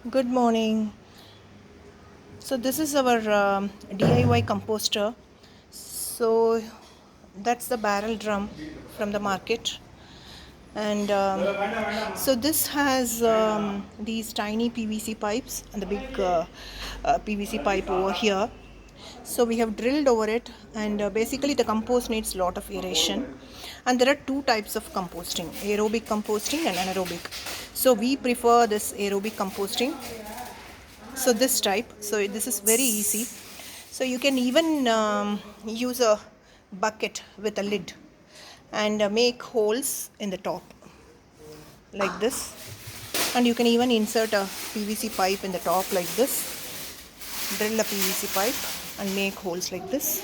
Good morning. So this is our DIY composter. So that's the barrel drum from the market, and so this has these tiny PVC pipes and the big PVC pipe over here. So we have drilled over it, and basically the compost needs lot of aeration. And there are two types of composting: aerobic composting and anaerobic. So we prefer this aerobic composting, so this type. So this is very easy. So you can even use a bucket with a lid and make holes in the top like this, and you can even insert a PVC pipe in the top like this, drill a PVC pipe and make holes like this.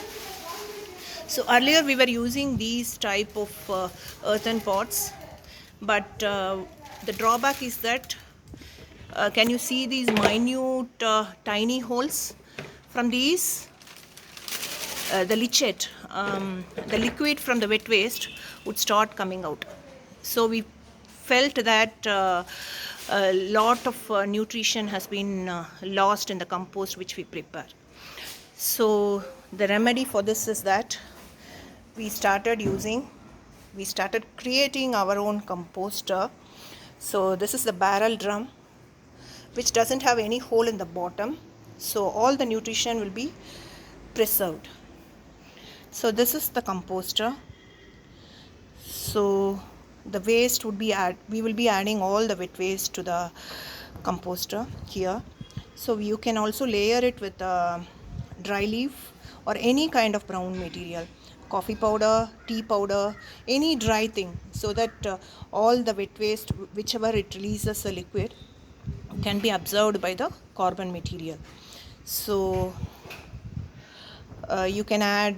So earlier we were using these type of earthen pots, but the drawback is that can you see these minute tiny holes? From these, the lichet, the liquid from the wet waste would start coming out. So we felt that a lot of nutrition has been lost in the compost which we prepare. So the remedy for this is that we started creating our own composter. So this is the barrel drum, which doesn't have any hole in the bottom, so all the nutrition will be preserved. So this is the composter. So the waste would be we will be adding all the wet waste to the composter here. So you can also layer it with dry leaf or any kind of brown material, coffee powder, tea powder, any dry thing, so that all the wet waste, whichever it releases a liquid, can be absorbed by the carbon material. So you can add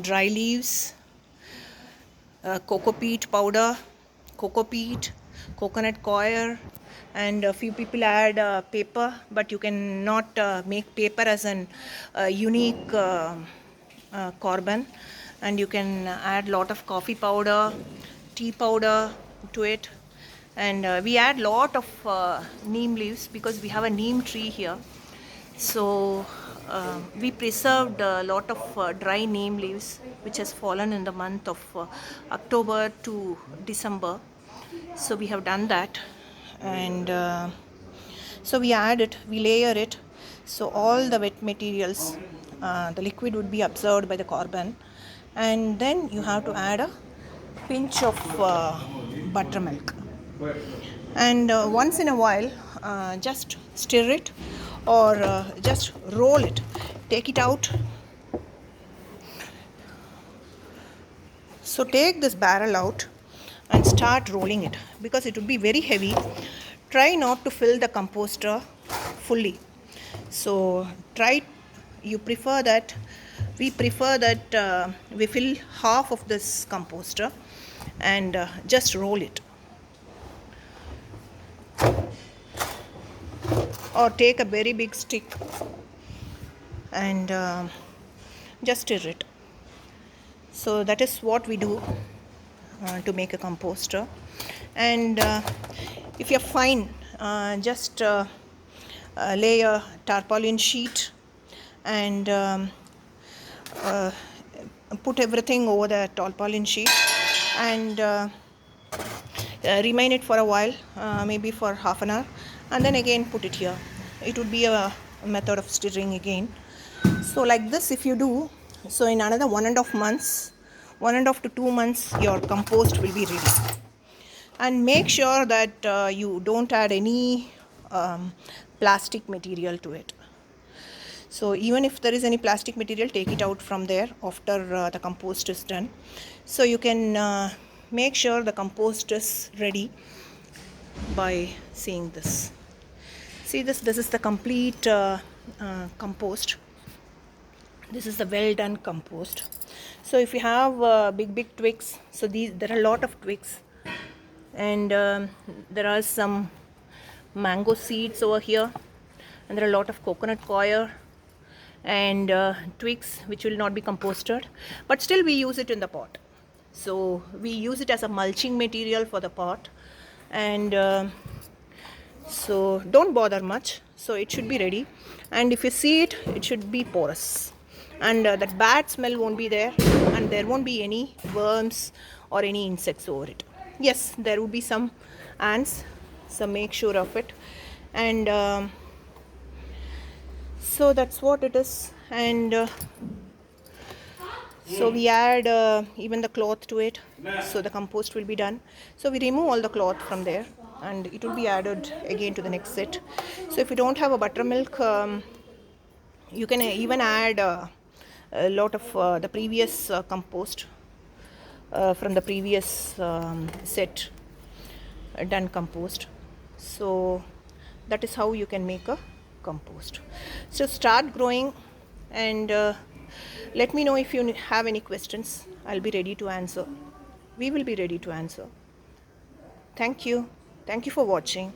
dry leaves, cocoa peat powder, cocoa peat, coconut coir, and a few people add paper, but you can not make paper as an unique carbon. And you can add lot of coffee powder, tea powder to it. And we add lot of neem leaves because we have a neem tree here. So we preserved a lot of dry neem leaves which has fallen in the month of October to December. So we have done that, and so we add it, we layer it, so all the wet materials, the liquid would be absorbed by the carbon. And then you have to add a pinch of buttermilk, and once in a while just stir it, or just roll it, take it out. So take this barrel out and start rolling it, because it would be very heavy. Try not to fill the composter fully. So try, you prefer that, we prefer that we fill half of this composter and just roll it, or take a very big stick and just stir it. So that is what we do to make a composter. And if you're fine, just lay a tarpaulin sheet and put everything over the tarpaulin sheet, and remain it for a while, maybe for half an hour, and then again put it here. It would be a method of stirring again. So like this if you do, so in another 1.5 months, 1.5 to 2 months, your compost will be ready. And make sure that you don't add any plastic material to it. So even if there is any plastic material, take it out from there after the compost is done. So you can make sure the compost is ready by seeing this. See this is the complete compost. This is the well done compost. So if you have big twigs, so there are a lot of twigs, and there are some mango seeds over here, and there are a lot of coconut coir and twigs which will not be composted, but still we use it in the pot. So we use it as a mulching material for the pot. And so don't bother much. So it should be ready, and if you see it, it should be porous, and that bad smell won't be there, and there won't be any worms or any insects over it. Yes, there will be some ants, so make sure of it. And so that's what it is. And so we add even the cloth to it, so the compost will be done. So we remove all the cloth from there, and it will be added again to the next set. So if you don't have a buttermilk, you can even add a lot of the previous compost from the previous set done compost. So that is how you can make a compost. So start growing, and let me know if you have any questions. I'll be ready to answer. We will be ready to answer. Thank you for watching.